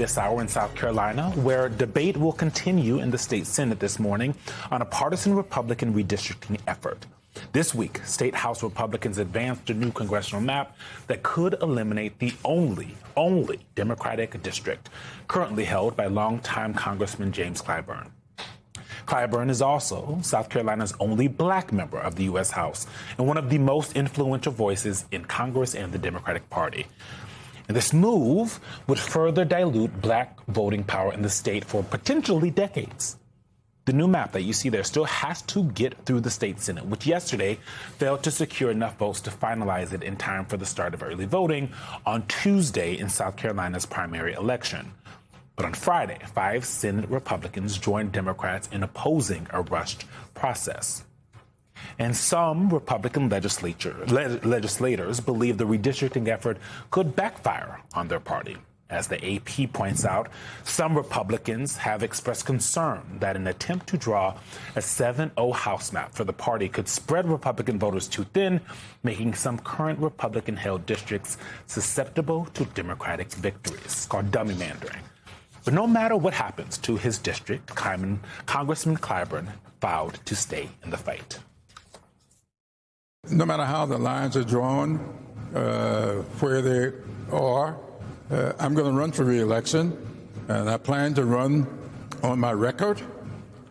this hour in South Carolina, where debate will continue in the state Senate this morning on a partisan Republican redistricting effort. This week, State House Republicans advanced a new congressional map that could eliminate the only Democratic district currently held by longtime Congressman James Clyburn. Clyburn is also South Carolina's only black member of the U.S. House and one of the most influential voices in Congress and the Democratic Party. And this move would further dilute black voting power in the state for potentially decades. The new map that you see there still has to get through the state Senate, which yesterday failed to secure enough votes to finalize it in time for the start of early voting on Tuesday in South Carolina's primary election. But on Friday, 5 Senate Republicans joined Democrats in opposing a rushed process. And some Republican legislators believe the redistricting effort could backfire on their party. As the AP points out, some Republicans have expressed concern that an attempt to draw a 7-0 House map for the party could spread Republican voters too thin, making some current Republican-held districts susceptible to Democratic victories. It's called dummy mandering. But no matter what happens to his district, Congressman Clyburn vowed to stay in the fight. No matter how the lines are drawn, where they are, I'm going to run for re-election, and I plan to run on my record,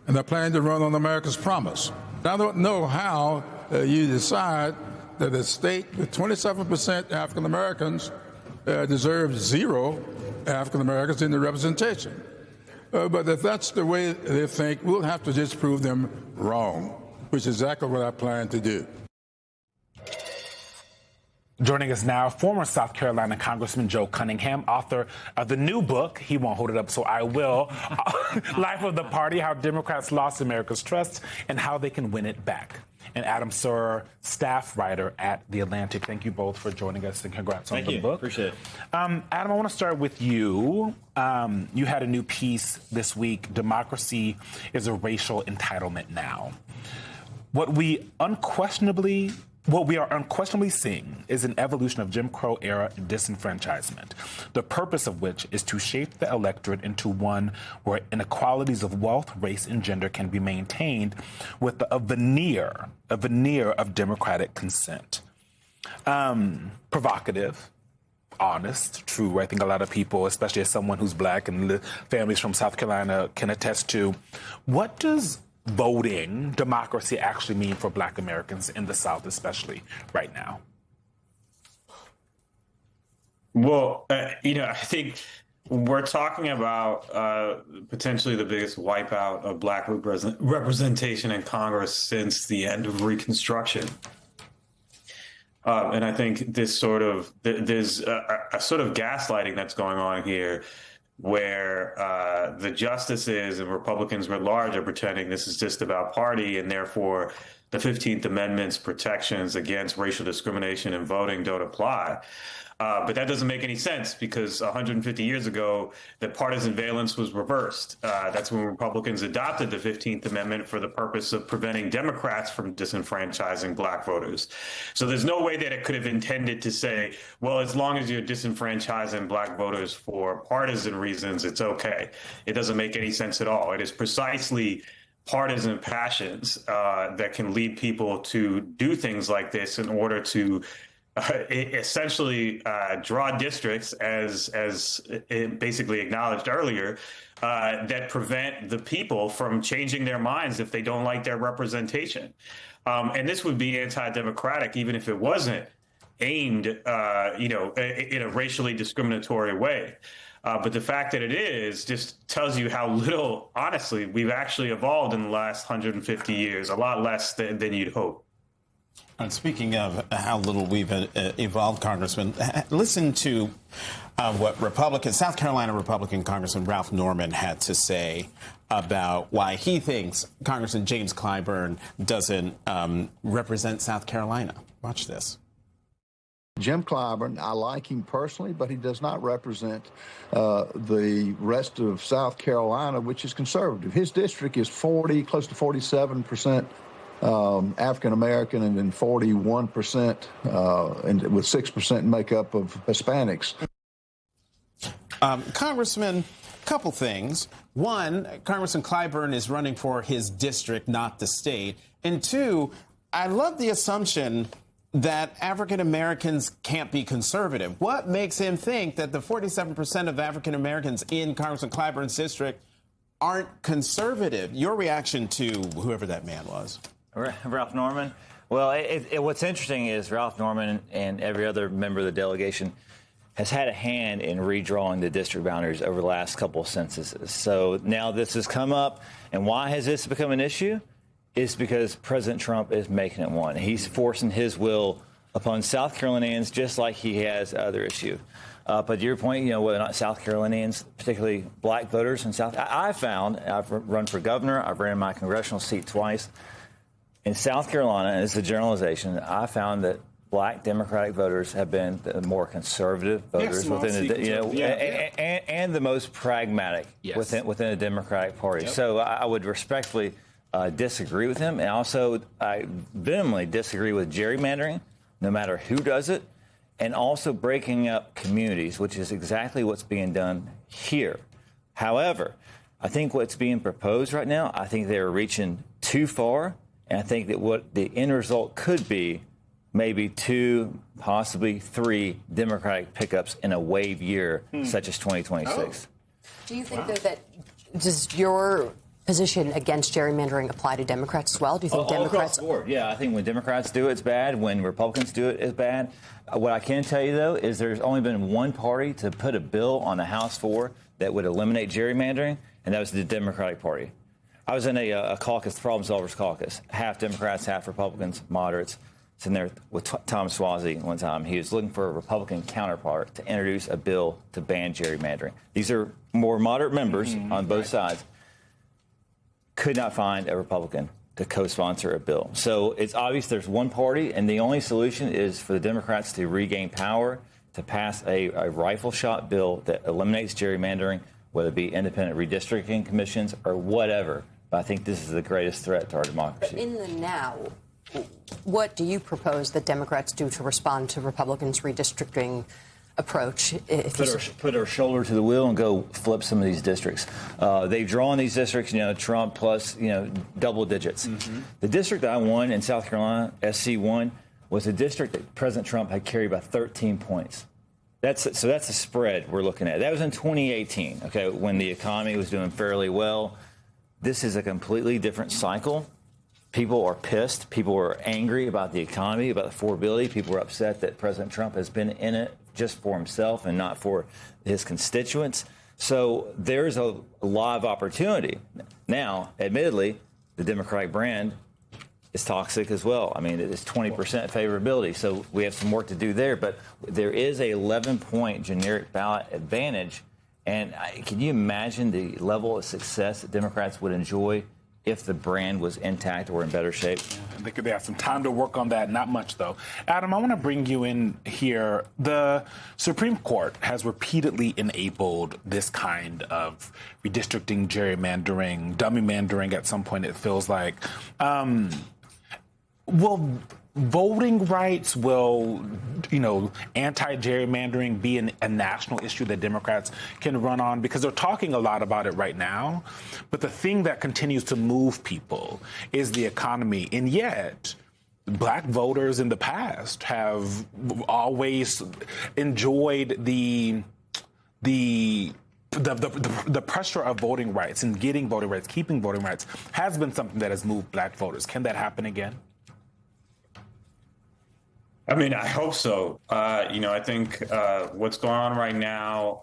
and I plan to run on America's promise. I don't know how you decide that a state with 27% African Americans deserves 0 African Americans in the representation. But if that's the way they think, we'll have to just prove them wrong, which is exactly what I plan to do. Joining us now, former South Carolina Congressman Joe Cunningham, author of the new book, he won't hold it up, so I will, Life of the Party, How Democrats Lost America's Trust and How They Can Win It Back. And Adam Serwer, staff writer at The Atlantic. Thank you both for joining us, and congrats on the book. Appreciate it. Adam, I want to start with you. You had a new piece this week, Democracy is a Racial Entitlement Now. What we are unquestionably seeing is an evolution of Jim Crow era disenfranchisement, the purpose of which is to shape the electorate into one where inequalities of wealth, race, and gender can be maintained with a veneer of democratic consent. Provocative, honest, true. I think a lot of people, especially as someone who's black and families from South Carolina, can attest to. What does voting democracy actually mean for black Americans in the South, especially right now? Well, I think we're talking about potentially the biggest wipeout of black representation in Congress since the end of Reconstruction. And I think there's a sort of gaslighting that's going on here, where the justices and Republicans writ large are pretending this is just about party, and therefore the 15th Amendment's protections against racial discrimination in voting don't apply. But that doesn't make any sense, because 150 years ago, the partisan valence was reversed. That's when Republicans adopted the 15th Amendment for the purpose of preventing Democrats from disenfranchising black voters. So there's no way that it could have intended to say, well, as long as you're disenfranchising black voters for partisan reasons, it's okay. It doesn't make any sense at all. It is precisely partisan passions that can lead people to do things like this in order to essentially draw districts, as it basically acknowledged earlier, that prevent the people from changing their minds if they don't like their representation. And this would be anti-democratic, even if it wasn't aimed, in a racially discriminatory way. But the fact that it is just tells you how little, honestly, we've actually evolved in the last 150 years, a lot less than you'd hope. And speaking of how little we've evolved, Congressman, listen to what South Carolina Republican Congressman Ralph Norman had to say about why he thinks Congressman James Clyburn doesn't represent South Carolina. Watch this. Jim Clyburn, I like him personally, but he does not represent the rest of South Carolina, which is conservative. His district is close to 47% African American, and then 41%, and with 6% makeup of Hispanics. Congressman, couple things. One, Congressman Clyburn is running for his district, not the state. And two, I love the assumption that African Americans can't be conservative. What makes him think that the 47% of African Americans in Congressman Clyburn's district aren't conservative? Your reaction to whoever that man was? Ralph Norman. Well, what's interesting is Ralph Norman and every other member of the delegation has had a hand in redrawing the district boundaries over the last couple of censuses. So now this has come up. And why has this become an issue? It's because President Trump is making it one. He's forcing his will upon South Carolinians just like he has other issues. But to your point, whether or not South Carolinians, particularly black voters in South, I've run for governor, I've ran my congressional seat twice. In South Carolina, and it's a generalization, I found that black Democratic voters have been the more conservative voters within the, and the most pragmatic within the Democratic Party. Yep. So I would respectfully disagree with him, and also I vehemently disagree with gerrymandering, no matter who does it, and also breaking up communities, which is exactly what's being done here. However, I think what's being proposed right now, I think they're reaching too far. And I think that what the end result could be maybe 2, possibly 3 Democratic pickups in a wave year, such as 2026. Oh. Do you think, though, that does your position against gerrymandering apply to Democrats as well? Do you think Democrats... Across the board, yeah. I think when Democrats do it, it's bad. When Republicans do it, it's bad. What I can tell you, though, is there's only been one party to put a bill on the House floor that would eliminate gerrymandering, and that was the Democratic Party. I was in a caucus, the Problem Solvers Caucus, half Democrats, half Republicans, moderates. Sitting there with Tom Suozzi one time. He was looking for a Republican counterpart to introduce a bill to ban gerrymandering. These are more moderate members on both sides. Could not find a Republican to co-sponsor a bill. So it's obvious there's one party, and the only solution is for the Democrats to regain power, to pass a rifle shot bill that eliminates gerrymandering, whether it be independent redistricting commissions or whatever. But I think this is the greatest threat to our democracy. But in the now, what do you propose that Democrats do to respond to Republicans' redistricting approach? Put our shoulder to the wheel and go flip some of these districts. They've drawn these districts, Trump plus, double digits. The district that I won in South Carolina, SC1, was a district that President Trump had carried by 13 points. That's a spread we're looking at. That was in 2018, okay, when the economy was doing fairly well. This is a completely different cycle. People are pissed. People are angry about the economy, about the affordability. People are upset that President Trump has been in it just for himself and not for his constituents. So there's a lot of opportunity. Now, admittedly, the Democratic brand is toxic as well. I mean, it's 20% favorability. So we have some work to do there. But there is a 11-point generic ballot advantage. And can you imagine the level of success that Democrats would enjoy if the brand was intact or in better shape? I think they have some time to work on that. Not much, though. Adam, I want to bring you in here. The Supreme Court has repeatedly enabled this kind of redistricting, gerrymandering, dummymandering at some point, it feels like. Will voting rights, anti-gerrymandering be a national issue that Democrats can run on? Because they're talking a lot about it right now. But the thing that continues to move people is the economy. And yet, black voters in the past have always enjoyed the pressure of voting rights and getting voting rights, keeping voting rights, has been something that has moved black voters. Can that happen again? I mean, I hope so. I think what's going on right now,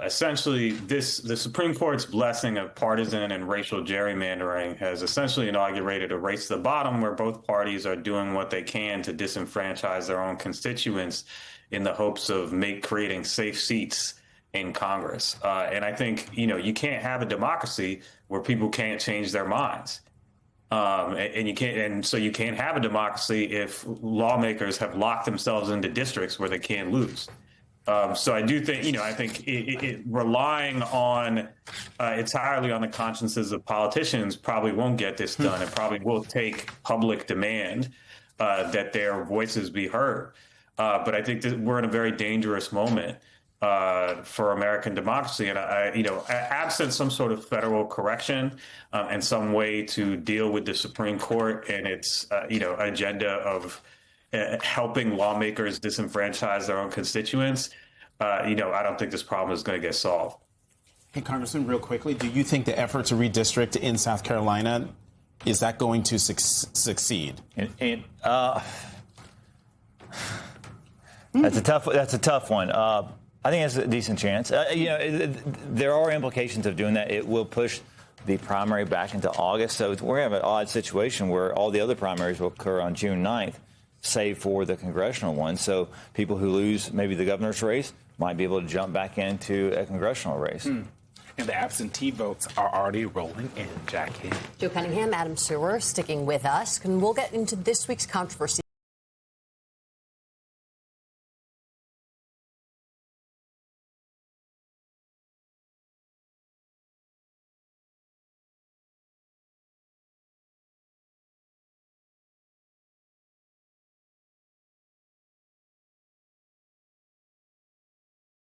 essentially, the Supreme Court's blessing of partisan and racial gerrymandering has essentially inaugurated a race to the bottom where both parties are doing what they can to disenfranchise their own constituents in the hopes of creating safe seats in Congress. And I think, you can't have a democracy where people can't change their minds. So you can't have a democracy if lawmakers have locked themselves into districts where they can't lose. So I do think, I think relying on entirely on the consciences of politicians probably won't get this done. It probably will take public demand that their voices be heard. But I think that we're in a very dangerous moment for American democracy. And absent some sort of federal correction and some way to deal with the Supreme Court and its agenda of helping lawmakers disenfranchise their own constituents, I don't think this problem is going to get solved. Hey, Congressman, real quickly, do you think the effort to redistrict in South Carolina, is that going to succeed? That's a tough one. I think it's a decent chance. There are implications of doing that. It will push the primary back into August. So we're going to have an odd situation where all the other primaries will occur on June 9th, save for the congressional one. So people who lose maybe the governor's race might be able to jump back into a congressional race. And the absentee votes are already rolling in, Jackie. Joe Cunningham, Adam Sewer, sticking with us. And we'll get into this week's controversy.